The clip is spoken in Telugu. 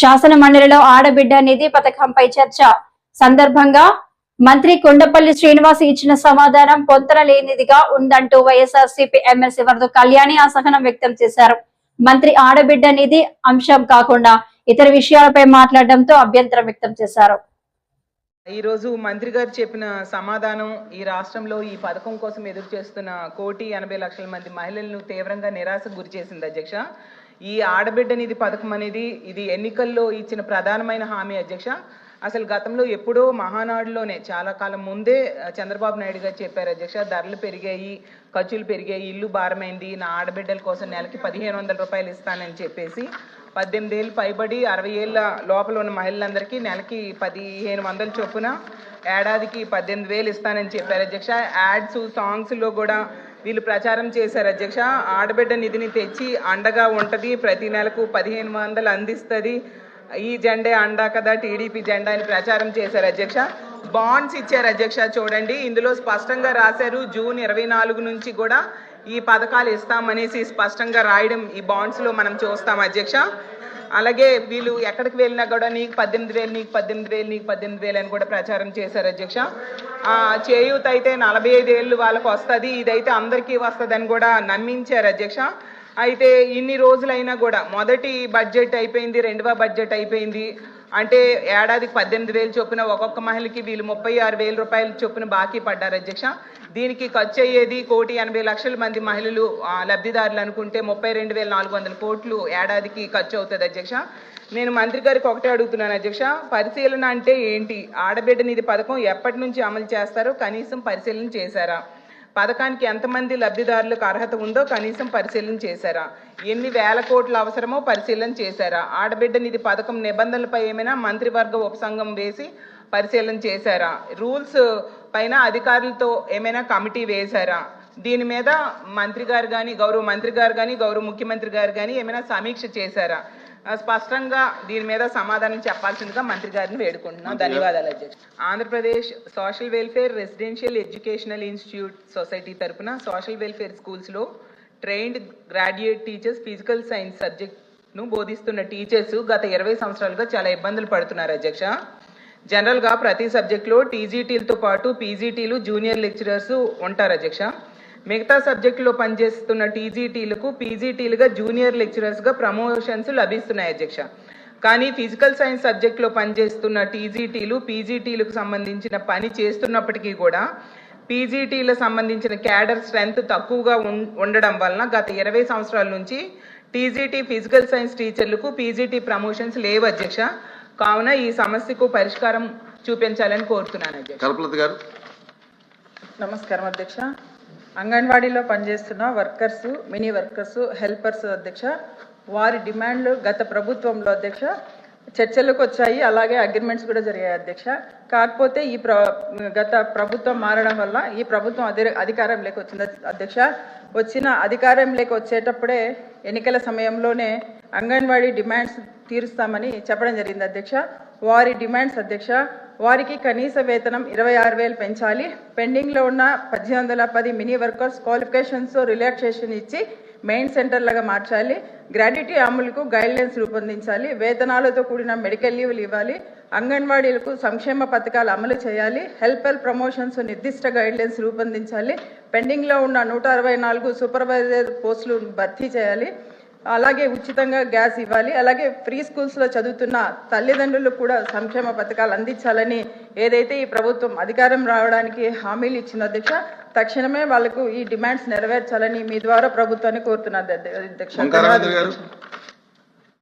శాసన మండలిలో ఆడబిడ్డ నిధి పథకంపై చర్చ సందర్భంగా మంత్రి కొండపల్లి శ్రీనివాస్ ఇచ్చిన సమాధానం పొంతన లేనిదిగా ఉందంటూ వైఎస్ఆర్సీపీ ఎమ్మెల్సీ వరద కళ్యాణి అసహనం వ్యక్తం చేశారు. మంత్రి ఆడబిడ్డ నిధి అంశం కాకుండా ఇతర విషయాలపై మాట్లాడడంతో అభ్యంతరం వ్యక్తం చేశారు. ఈ రోజు మంత్రి గారు చెప్పిన సమాధానం ఈ రాష్ట్రంలో ఈ పథకం కోసం ఎదురు చేస్తున్న 1,80,00,000 మంది మహిళలను తీవ్రంగా నిరాశకు గురి చేసింది అధ్యక్ష. ఈ ఆడబిడ్డ నిధి పథకం అనేది ఇది ఎన్నికల్లో ఇచ్చిన ప్రధానమైన హామీ అధ్యక్ష. అసలు గతంలో ఎప్పుడో మహానాడులోనే చాలా కాలం ముందే చంద్రబాబు నాయుడు గారు చెప్పారు అధ్యక్ష, ధరలు పెరిగాయి, ఖర్చులు పెరిగాయి, ఇల్లు భారమైంది, నా ఆడబిడ్డల కోసం నెలకి 1,500 రూపాయలు ఇస్తానని చెప్పేసి 18 ఏళ్ళు పైబడి 60 ఏళ్ళ లోపల ఉన్న మహిళలందరికీ నెలకి 1,500 చొప్పున ఏడాదికి 18,000 ఇస్తానని చెప్పారు అధ్యక్ష. యాడ్స్ సాంగ్స్లో కూడా వీళ్ళు ప్రచారం చేశారు అధ్యక్ష. ఆడబిడ్డ నిధిని తెచ్చి అండగా ఉంటుంది, ప్రతి నెలకు 1,500 అందిస్తుంది, ఈ జెండే అండా కదా టీడీపీ జెండా అని ప్రచారం చేశారు అధ్యక్ష. బాండ్స్ ఇచ్చారు అధ్యక్ష. చూడండి, ఇందులో స్పష్టంగా రాశారు జూన్ 24 నుంచి కూడా ఈ పథకాలు ఇస్తామనేసి స్పష్టంగా రాయడం ఈ బాండ్స్లో మనం చూస్తాం అధ్యక్ష. అలాగే వీళ్ళు ఎక్కడికి వెళ్ళినా కూడా నీకు 18,000, నీకు 18,000, నీకు 18,000 అని కూడా ప్రచారం చేశారు అధ్యక్ష. చేయూత అయితే 45 ఏళ్ళు వాళ్ళకు వస్తుంది, ఇదైతే అందరికీ వస్తుంది అని కూడా నమ్మించారు అధ్యక్ష. అయితే ఇన్ని రోజులైనా కూడా మొదటి బడ్జెట్ అయిపోయింది, రెండవ బడ్జెట్ అయిపోయింది, అంటే ఏడాదికి 18,000 చొప్పున ఒక్కొక్క మహిళకి వీళ్ళు 36,000 రూపాయల చొప్పున బాకీ పడ్డారు అధ్యక్ష. దీనికి ఖర్చు అయ్యేది 1,80,00,000 మంది మహిళలు లబ్ధిదారులు అనుకుంటే 32,400 కోట్లు ఏడాదికి ఖర్చు అవుతుంది అధ్యక్ష. నేను మంత్రి గారికి ఒకటే అడుగుతున్నాను అధ్యక్ష, పరిశీలన అంటే ఏంటి? ఆడబిడ్డ నిధి పథకం ఎప్పటి నుంచి అమలు చేస్తారో కనీసం పరిశీలన చేశారా? పథకానికి ఎంతమంది లబ్ధిదారులకు అర్హత ఉందో కనీసం పరిశీలన చేశారా? ఎన్ని వేల కోట్లు అవసరమో పరిశీలన చేశారా? ఆడబిడ్డ నిధి పథకం నిబంధనలపై ఏమైనా మంత్రివర్గ ఉపసంఘం వేసి పరిశీలన చేశారా? రూల్స్ పైన అధికారులతో ఏమైనా కమిటీ వేశారా? దీని మీద మంత్రి గారు కానీ, గౌరవ మంత్రి గారు కానీ, గౌరవ ముఖ్యమంత్రి గారు కానీ ఏమైనా సమీక్ష చేశారా? స్పష్టంగా దీని మీద సమాధానం చెప్పాల్సిందిగా మంత్రి గారిని వేడుకుంటున్నాం. ధన్యవాదాలు అధ్యక్ష. Andhra Pradesh social welfare residential educational institute society తరఫున సోషల్ వెల్ఫేర్ స్కూల్స్లో trained graduate teachers physical science సబ్జెక్ట్ను బోధిస్తున్న టీచర్స్ గత 20 సంవత్సరాలుగా చాలా ఇబ్బందులు పడుతున్నారు అధ్యక్ష. జనరల్గా ప్రతి సబ్జెక్టులో టీజీటీలతో పాటు పీజీటీలు, జూనియర్ లెక్చరర్స్ ఉంటారు అధ్యక్ష. మిగతా సబ్జెక్టులో పనిచేస్తున్న టీజీటీలకు పీజీటీలుగా, జూనియర్ లెక్చరర్స్గా ప్రమోషన్స్ లభిస్తున్నాయి అధ్యక్ష. కానీ ఫిజికల్ సైన్స్ సబ్జెక్టులో పనిచేస్తున్న టీజీటీలు, పీజీటీలకు సంబంధించిన పని చేస్తున్నప్పటికీ కూడా పీజీటీలకు సంబంధించిన క్యాడర్ స్ట్రెంత్ తక్కువగా ఉండడం వలన గత 20 సంవత్సరాల నుంచి టీజీటీ ఫిజికల్ సైన్స్ టీచర్లకు పీజీటీ ప్రమోషన్స్ లేవు అధ్యక్ష. కావున ఈ సమస్యకు పరిష్కారం చూపించాలని కోరుతున్నాను అధ్యక్ష. నమస్కారం అధ్యక్ష. అంగన్వాడీలో పనిచేస్తున్న వర్కర్స్, మినీ వర్కర్స్, హెల్పర్స్ అధ్యక్ష, వారి డిమాండ్లు గత ప్రభుత్వంలో అధ్యక్ష చర్చలకు వచ్చాయి, అలాగే అగ్రిమెంట్స్ కూడా జరిగాయి అధ్యక్ష. కాకపోతే గత ప్రభుత్వం మారడం వల్ల ఈ ప్రభుత్వం అధికారంలోకి వచ్చింది అధ్యక్ష. వచ్చిన అధికారంలోకి వచ్చేటప్పుడే ఎన్నికల సమయంలోనే అంగన్వాడీ డిమాండ్స్ తీరుస్తామని చెప్పడం జరిగింది అధ్యక్ష. వారి డిమాండ్స్ అధ్యక్ష, వారికి కనీస వేతనం 26,000 పెంచాలి, పెండింగ్లో ఉన్న 1,810 మినీ వర్కర్స్ క్వాలిఫికేషన్స్ రిలాక్సేషన్ ఇచ్చి మెయిన్ సెంటర్లుగా మార్చాలి, గ్రాడ్యుటీ అమలుకు గైడ్లైన్స్ రూపొందించాలి, వేతనాలతో కూడిన మెడికల్ లీవ్లు ఇవ్వాలి, అంగన్వాడీలకు సంక్షేమ పథకాలు అమలు చేయాలి, హెల్పర్ ప్రమోషన్స్ నిర్దిష్ట గైడ్లైన్స్ రూపొందించాలి, పెండింగ్లో ఉన్న 164 సూపర్వైజర్ పోస్టులు భర్తీ చేయాలి, అలాగే ఉచితంగా గ్యాస్ ఇవ్వాలి, అలాగే ఫ్రీ స్కూల్స్లో చదువుతున్న తల్లిదండ్రులకు కూడా సంక్షేమ పథకాలు అందించాలని ఏదైతే ఈ ప్రభుత్వం అధికారం రావడానికి హామీలు ఇచ్చిందో అధ్యక్ష, తక్షణమే వాళ్లకు ఈ డిమాండ్స్ నెరవేర్చాలని మీ ద్వారా ప్రభుత్వాన్ని కోరుతున్నారు అధ్యక్ష.